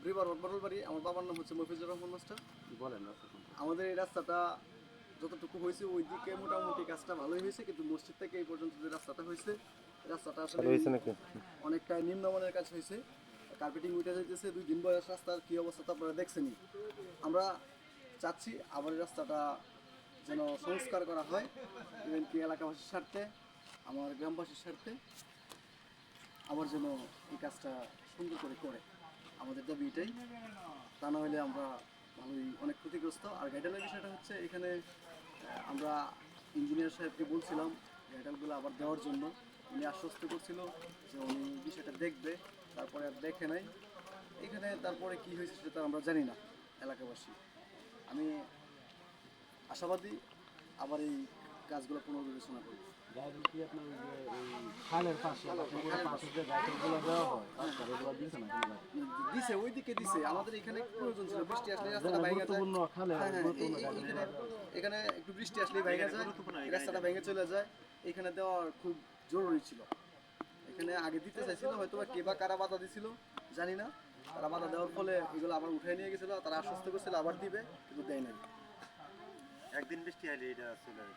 River road বটলবাড়ি। আমার বাবার নাম হচ্ছে মফিজুর রহমান মাস্টার। বলেন না। আমাদের এই রাস্তাটা যতটুকু হয়েছে ওই দিকে মোটামুটি কাজটা ভালোই হয়েছে, কিন্তু মসজিদ থেকে এই পর্যন্ত যে রাস্তাটা হয়েছে, রাস্তাটা আসলে ভালো হয়েছে নাকি? অনেকটা নিম্নমানের কাজ হয়েছে। কার্পেটিং উঠে যাইতেছে, 2 দিন বয়স রাস্তার কী অবস্থা তো আপনারা দেখছেনই। আমরা চাচ্ছি আবার এই রাস্তাটা যেন সংস্কার করা হয়, ইভেন কি এলাকাবাসীর স্বার্থে, আমার গ্রামবাসীর স্বার্থে আবার যেন এই কাজটা সুন্দর করে আমাদের দাবি এটাই। তা না হলে আমরা ভালোই অনেক ক্ষতিগ্রস্ত। আর গাইডালের বিষয়টা হচ্ছে এখানে আমরা ইঞ্জিনিয়ার সাহেবকে বলছিলাম গাইডালগুলো আবার দেওয়ার জন্য। উনি আশ্বস্ত করছিল যে উনি বিষয়টা দেখবে, তারপরে আর দেখে নাই। এখানে তারপরে কি হয়েছে সেটা আমরা জানি না এলাকাবাসী। আমি আশাবাদী আবার এই কাজগুলো পুনর্বিবেচনা করব। গাইডেল কি আপনার ওই যে এই খালের পাশে পাশে যে গাইডেলগুলো দেওয়া হয় এগুলো দিয়েছে না কোনো গাইডেল? দিছে, ওইদিকে দিছে। আমাদের এখানে প্রয়োজন ছিল, বৃষ্টি আসলে রাস্তাটা ভেঙে যায়। গুরুত্বপূর্ণ খালে হ্যাঁ, গুরুত্বপূর্ণ গাইডেল। এখানে একটু বৃষ্টি আসলেই ভেঙে যায়, রাস্তাটা ভেঙে চলে যায়। এখানে দেওয়া খুব জরুরি ছিল। এখানে আগে দিতে চাইছিল, হয়তো বা কে বা কারা বাধা দিছিল জানি না। তারা বাধা দেওয়ার ফলে এগুলো আবার উঠায় নিয়ে গেছিল। তারা আশ্বস্ত করছিল আবার দিবে, কিন্তু দেয় নাই। একদিন বৃষ্টি আইলে এটা চলে যাবে।